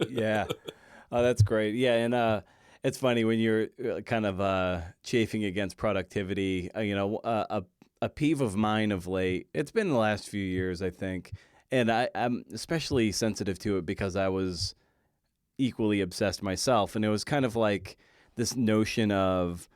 Yeah. Oh, that's great. Yeah, and it's funny when you're kind of chafing against productivity. A peeve of mine of late. It's been the last few years, I think, and I'm especially sensitive to it because I was equally obsessed myself, and it was kind of like this notion of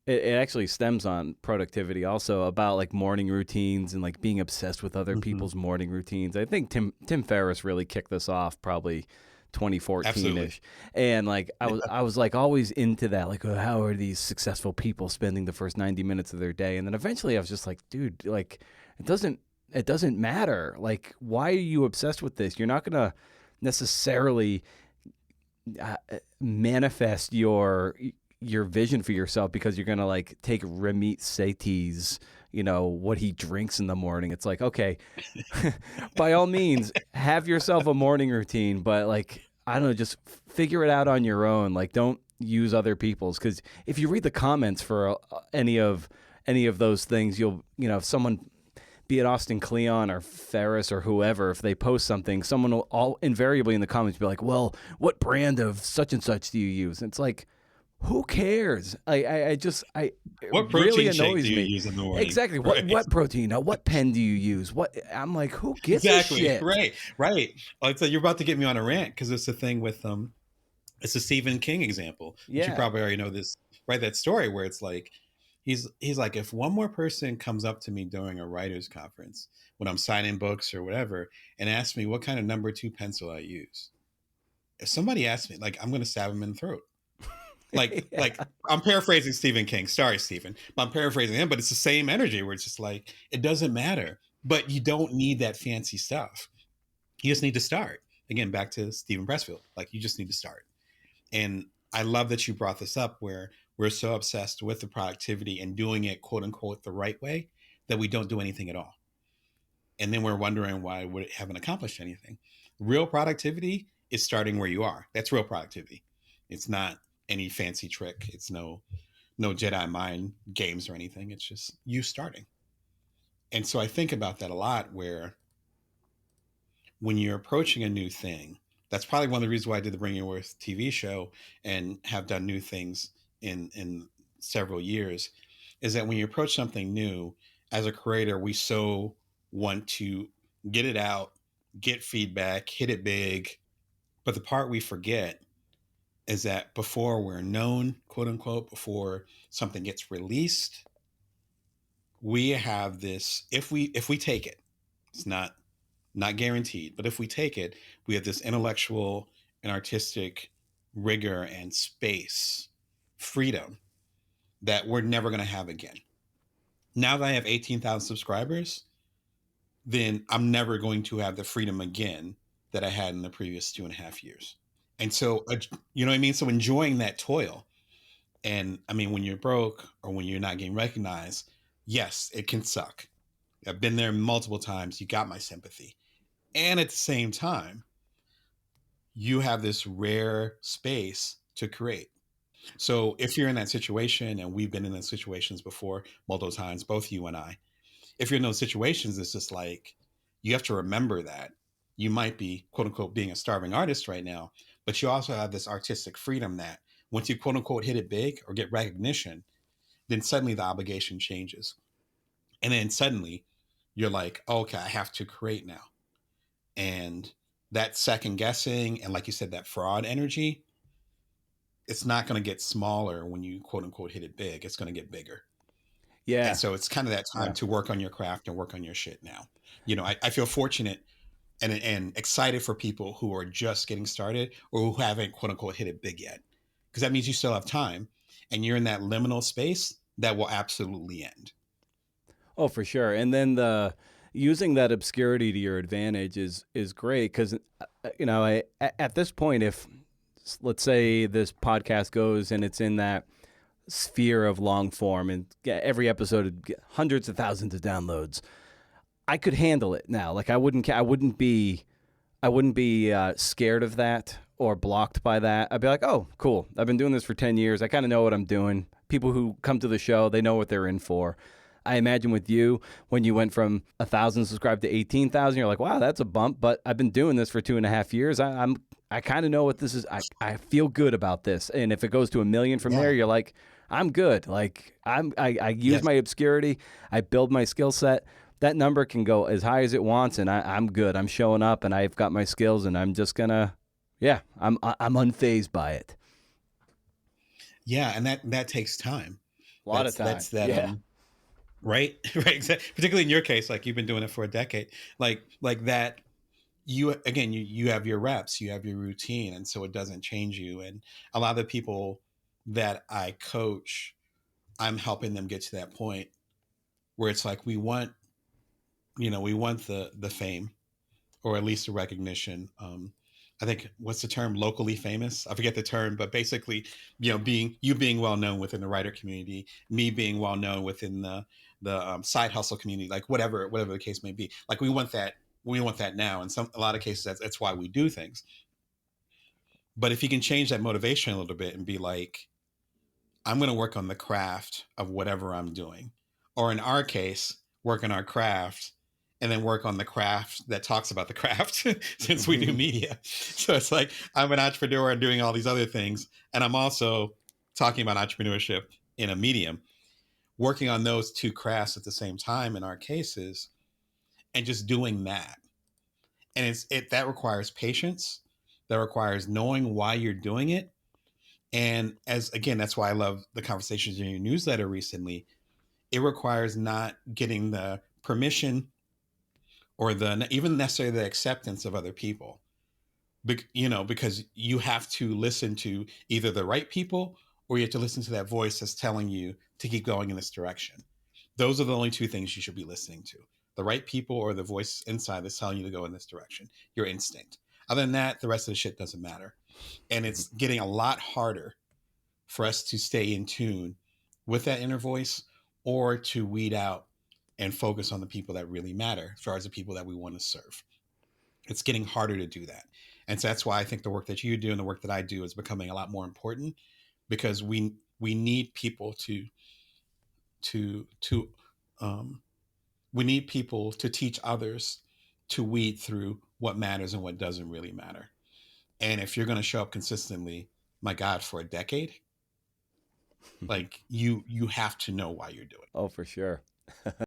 it actually stems on productivity also about like morning routines and like being obsessed with other Hmm. people's morning routines. I think Tim Ferriss really kicked this off probably 2014 Absolutely. ish, and like I was like always into that. Like, oh, how are these successful people spending the first 90 minutes of their day? And then eventually I was just like, dude, like it doesn't matter. Like, why are you obsessed with this? You're not gonna necessarily manifest your vision for yourself because you're gonna like take Ramit Sethi's what he drinks in the morning. It's like, okay, by all means have yourself a morning routine, but like I don't know, just figure it out on your own. Like, don't use other people's, because if you read the comments for any of those things, if someone, be it Austin Kleon or Ferris or whoever, if they post something, someone will all invariably in the comments be like, well, what brand of such and such do you use? And it's like, who cares? It What really protein shake do annoys you me. use in the morning? Exactly. What Right. what protein? What pen do you use? What I'm like, who gives a Exactly. shit? Right. Right. Like, so you're about to get me on a rant because it's the thing with it's a Stephen King example, which you Yeah. probably already know this, right? That story where it's like he's like, if one more person comes up to me during a writer's conference when I'm signing books or whatever and asks me what kind of number two pencil I use, if somebody asks me, like, I'm gonna stab him in the throat. Like Yeah. I'm paraphrasing Stephen King. Sorry, Stephen. I'm paraphrasing him, but it's the same energy where it's just like, it doesn't matter. But you don't need that fancy stuff. You just need to start. Again, back to Stephen Pressfield. Like, you just need to start. And I love that you brought this up where we're so obsessed with the productivity and doing it, quote unquote, the right way, that we don't do anything at all. And then we're wondering why we haven't accomplished anything. Real productivity is starting where you are. That's real productivity. It's not any fancy trick. It's no Jedi mind games or anything. It's just you starting. And so I think about that a lot where when you're approaching a new thing, that's probably one of the reasons why I did the Bring Your Worth TV show and have done new things in several years, is that when you approach something new as a creator, we so want to get it out, get feedback, hit it big. But the part we forget is that before we're known, quote unquote, before something gets released, we have this, if we take it, it's not guaranteed, but if we take it, we have this intellectual and artistic rigor and space, freedom that we're never going to have again. Now that I have 18,000 subscribers, then I'm never going to have the freedom again that I had in the previous 2.5 years. And so, you know what I mean? So enjoying that toil. And I mean, when you're broke or when you're not getting recognized, yes, it can suck. I've been there multiple times. You got my sympathy. And at the same time, you have this rare space to create. So if you're in that situation, and we've been in those situations before multiple times, both you and I, if you're in those situations, it's just like you have to remember that you might be, quote unquote, being a starving artist right now, but you also have this artistic freedom that once you, quote unquote, hit it big or get recognition, then suddenly the obligation changes. And then suddenly you're like, oh, okay, I have to create now. And that second guessing and, like you said, that fraud energy, it's not going to get smaller when you, quote unquote, hit it big. It's going to get bigger. And Yeah. so it's kind of that time Yeah. to work on your craft and work on your shit now. I feel fortunate and excited for people who are just getting started or who haven't, quote unquote, hit it big yet, because that means you still have time and you're in that liminal space that will absolutely end. Oh, for sure. And then the using that obscurity to your advantage is great because at this point, if let's say this podcast goes and it's in that sphere of long form and every episode would get hundreds of thousands of downloads, I could handle it now. Like, I wouldn't be scared of that or blocked by that. I'd be like, oh, cool. I've been doing this for 10 years. I kind of know what I'm doing. People who come to the show, they know what they're in for. I imagine with you, when you went from 1,000 subscribed to 18,000, you're like, wow, that's a bump. But I've been doing this for 2.5 years. I'm I kind of know what this is. I feel good about this. And if it goes to 1 million from there, Yeah. you're like, I'm good. Like I use Yes. my obscurity. I build my skill set. That number can go as high as it wants, and I'm good. I'm showing up, and I've got my skills, and I'm just gonna, yeah, I'm unfazed by it. Yeah, and that takes time. A lot of time. That's that Yeah. right. Right, particularly in your case, like you've been doing it for a decade. Like that, you again, you have your reps, you have your routine, and so it doesn't change you. And a lot of the people that I coach, I'm helping them get to that point where it's like we want the fame, or at least the recognition. I think, what's the term, locally famous? I forget the term, but basically, being well known within the writer community, me being well known within the side hustle community, like whatever the case may be. Like we want that. We want that now. In a lot of cases, that's why we do things. But if you can change that motivation a little bit and be like, I'm going to work on the craft of whatever I'm doing. Or in our case, work on our craft and then work on the craft that talks about the craft since we do media. So it's like, I'm an entrepreneur and doing all these other things. And I'm also talking about entrepreneurship in a medium, working on those two crafts at the same time in our cases, and just doing that. And that requires patience. That requires knowing why you're doing it. And as again, that's why I love the conversations in your newsletter recently. It requires not getting the permission or the even necessarily the acceptance of other people. Because you have to listen to either the right people, or you have to listen to that voice that's telling you to keep going in this direction. Those are the only two things you should be listening to: the right people, or the voice inside that's telling you to go in this direction, your instinct. Other than that, the rest of the shit doesn't matter. And it's getting a lot harder for us to stay in tune with that inner voice, or to weed out and focus on the people that really matter as far as the people that we want to serve. It's getting harder to do that. And so that's why I think the work that you do and the work that I do is becoming a lot more important, because we need people to um, we need people to teach others to weed through what matters and what doesn't really matter. And if you're going to show up consistently, my God, for a decade, like you have to know why you're doing it. Oh, for sure.